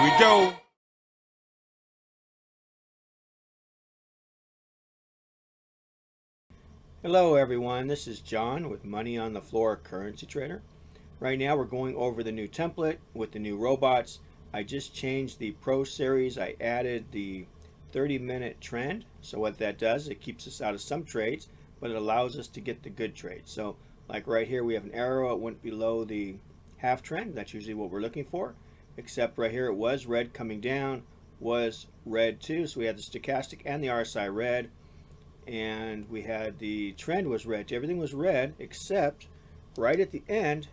we go. Hello everyone, this is John with Money on the Floor Currency Trader. Right now we're going over the new template with the new robots. I just changed the Pro Series. I added the 30-minute trend. So what that does, it keeps us out of some trades, but it allows us to get the good trades. So like right here we have an arrow, it went below the half trend. That's usually what we're looking for. Except right here it was red coming down, was red too. So we had the stochastic and the RSI red. And we had the trend was red. Everything was red except right at the end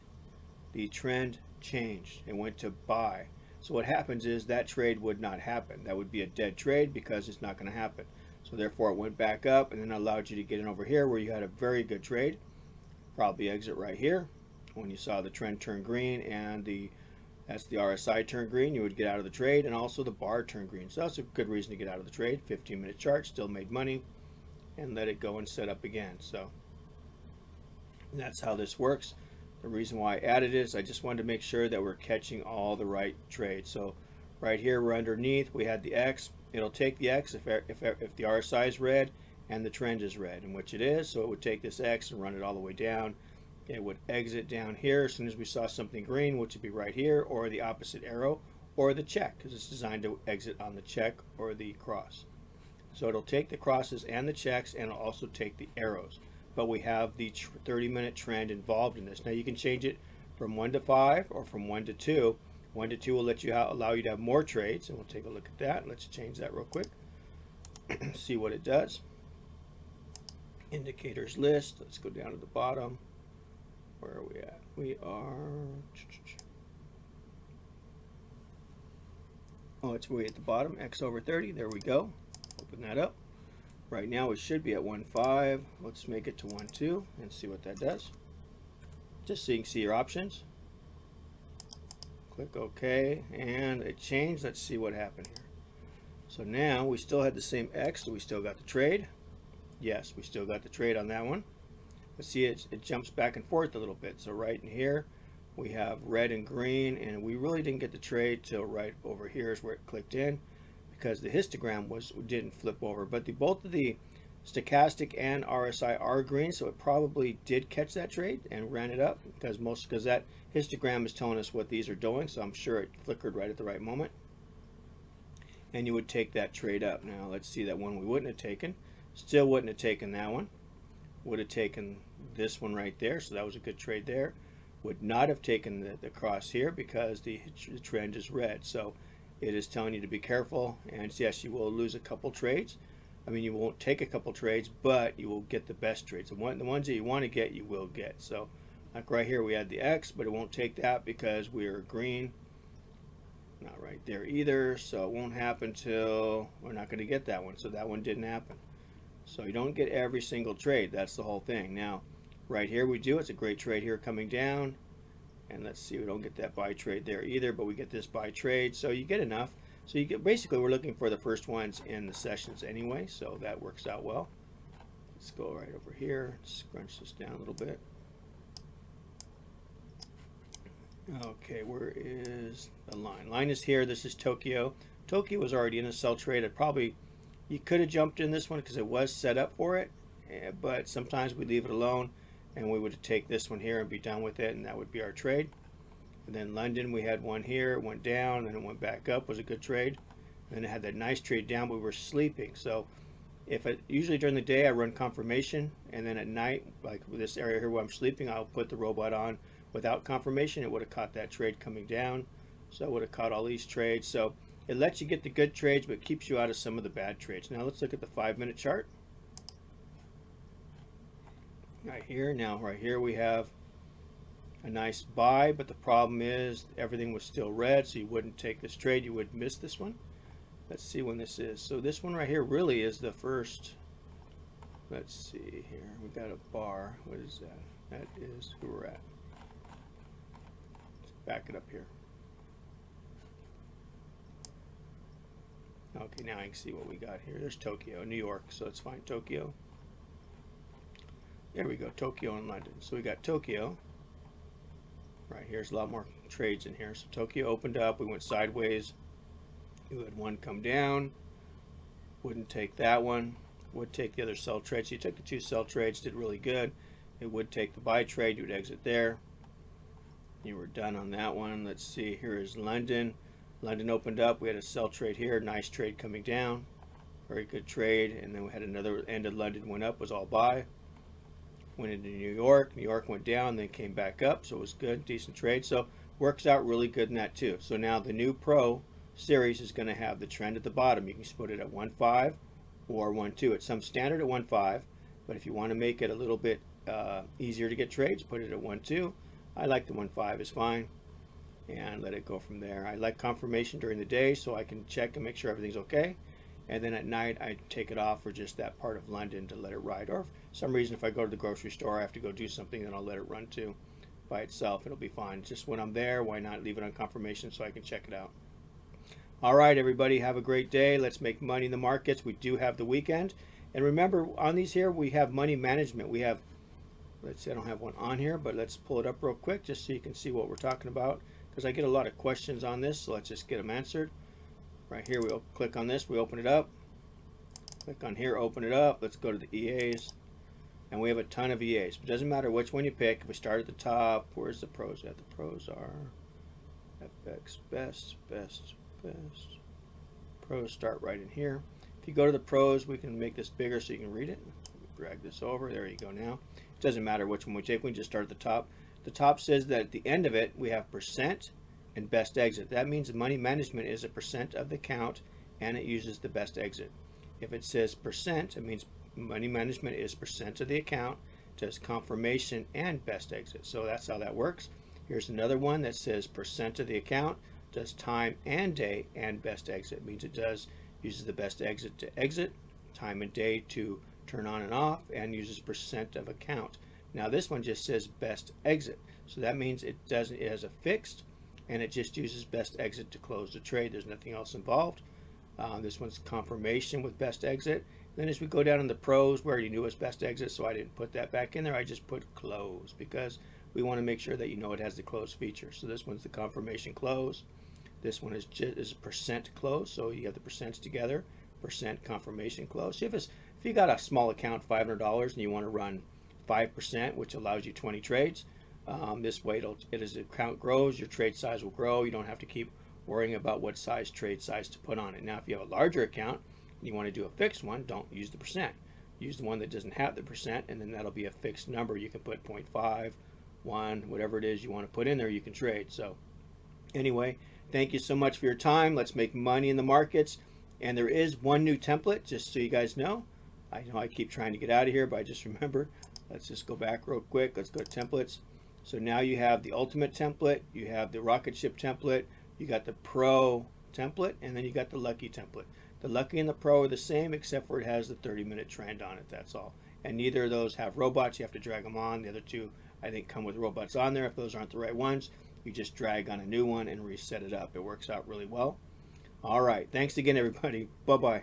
the trend changed and went to buy. So what happens is that trade would not happen. That would be a dead trade because it's not going to happen. So therefore it went back up and then allowed you to get in over here where you had a very good trade. Probably exit right here when you saw the trend turn green and that's the RSI turn green. You would get out of the trade, and also the bar turn green. So that's a good reason to get out of the trade. 15-minute chart, still made money, and let it go and set up again. So that's how this works. The reason why I added it is I just wanted to make sure that we're catching all the right trades. So right here we're underneath, we had the X. It'll take the X if the RSI is red and the trend is red, and which it is. So it would take this X and run it all the way down. It would exit down here as soon as we saw something green, which would be right here, or the opposite arrow, or the check, because it's designed to exit on the check or the cross. So it'll take the crosses and the checks, and it'll also take the arrows. But we have the 30-minute trend involved in this. Now you can change it from 1 to 5 or from 1 to 2. 1 to 2 will allow you to have more trades, and we'll take a look at that. Let's change that real quick. See what it does. Indicators list. Let's go down to the bottom. Where are we at? We are... Oh, it's way at the bottom. X over 30. There we go. Open that up. Right now it should be at 1.5. Let's make it to 1.2 and see what that does. Just so you can see your options. Click OK, and it changed. Let's see what happened here. So now we still had the same X, so we still got the trade. Yes, we still got the trade on that one. Let's see, it jumps back and forth a little bit. So right in here we have red and green, and we really didn't get the trade till right over here is where it clicked in, because the histogram didn't flip over. But both of the stochastic and RSI are green, so it probably did catch that trade and ran it up, because that histogram is telling us what these are doing. So I'm sure it flickered right at the right moment, and you would take that trade up. Now let's see that one we wouldn't have taken. Still wouldn't have taken that one. Would have taken this one right there, so that was a good trade there. Would not have taken the cross here because the trend is red. So it is telling you to be careful, and yes, you will lose a couple trades. I mean, you won't take a couple trades, but you will get the best trades. The ones that you want to get, you will get. So like right here we had the X, but it won't take that because we're green. Not right there either, so it won't happen till we're not going to get that one. So that one didn't happen. So you don't get every single trade. That's the whole thing. Now right here we do. It's a great trade here coming down. And let's see, we don't get that buy trade there either, but we get this buy trade, so you get enough. So you get, basically we're looking for the first ones in the sessions anyway, so that works out well. Let's go right over here, scrunch this down a little bit. Okay, where is the line? Line is here. This is Tokyo. Tokyo was already in a sell trade. You could have jumped in this one because it was set up for it, but sometimes we leave it alone, and we would take this one here and be done with it, and that would be our trade. And then London, we had one here, it went down, and it went back up, was a good trade. And then it had that nice trade down, but we were sleeping. So usually during the day I run confirmation, and then at night, like with this area here where I'm sleeping, I'll put the robot on without confirmation. It would have caught that trade coming down, so it would have caught all these trades. So it lets you get the good trades, but keeps you out of some of the bad trades. Now let's look at the 5-minute chart. Right here we have a nice buy, but the problem is everything was still red, so you wouldn't take this trade. You would miss this one. Let's see when this is. So this one right here really is the first. Let's see here. We got a bar. What is that? That is who we're at. Let's back it up here. Okay, now I can see what we got here. There's Tokyo, New York, so it's fine. Tokyo. There we go, Tokyo and London. So we got Tokyo. Right, here's a lot more trades in here. So Tokyo opened up, we went sideways, You had one come down, wouldn't take that one, would take the other sell trade. So you took the two sell trades, did really good. It would take the buy trade, you would exit there. You were done on that one. Let's see, here is London. London opened up, we had a sell trade here, nice trade coming down. Very good trade, and then we had another end of London went up, was all buy. Went into New York. New York went down, then came back up, so it was good, decent trade. So works out really good in that too. So now the new Pro series is going to have the trend at the bottom. You can put it at 1.5 or 1.2. It's some standard at 1.5, but if you want to make it a little bit easier to get trades, put it at 1.2. I like the 1.5 is fine, and let it go from there. I like confirmation during the day so I can check and make sure everything's okay. And then at night I take it off for just that part of London to let it ride. Or for some reason if I go to the grocery store I have to go do something, then I'll let it run too by itself. It'll be fine. Just when I'm there, why not leave it on confirmation so I can check it out. All right, everybody, have a great day. Let's make money in the markets. We do have the weekend. And remember, on these here, we have money management. We have, let's see, I don't have one on here, but let's pull it up real quick just so you can see what we're talking about, because I get a lot of questions on this, so let's just get them answered. Right here, we'll click on this, we open it up. Click on here, open it up. Let's go to the EAs. And we have a ton of EAs. It doesn't matter which one you pick. If we start at the top, where's the pros at? The pros are FX, best. Pros start right in here. If you go to the pros, we can make this bigger so you can read it. Drag this over. There you go now. It doesn't matter which one we take. We can just start at the top. The top says that at the end of it, we have percent and best exit. That means money management is a percent of the count and it uses the best exit. If it says percent, it means money management is percent of the account, does confirmation and best exit. So that's how that works. Here's another one that says percent of the account, does time and day and best exit. It means it uses the best exit to exit, time and day to turn on and off, and uses percent of account. Now this one just says best exit. So that means it has a fixed, and it just uses best exit to close the trade. There's nothing else involved. This one's confirmation with best exit. Then as we go down in the pros, we already knew it was best exit, so I didn't put that back in there. I just put close because we want to make sure that you know it has the close feature. So this one's the confirmation close. This one is a percent close, so you have the percents together. Percent confirmation close. So if you got a small account, $500, and you want to run 5%, which allows you 20 trades, this way, as the account grows, your trade size will grow. You don't have to keep worrying about what size trade size to put on it. Now, if you have a larger account and you want to do a fixed one, don't use the percent. Use the one that doesn't have the percent, and then that'll be a fixed number. You can put 0.5, 1, whatever it is you want to put in there, you can trade. So anyway, thank you so much for your time. Let's make money in the markets. And there is one new template, just so you guys know. I know I keep trying to get out of here, but I just remember. Let's just go back real quick. Let's go to templates. So now you have the ultimate template, you have the rocket ship template, you got the pro template, and then you got the lucky template. The lucky and the pro are the same, except for it has the 30-minute trend on it, that's all. And neither of those have robots. You have to drag them on. The other two, I think, come with robots on there. If those aren't the right ones, you just drag on a new one and reset it up. It works out really well. All right, thanks again, everybody. Bye-bye.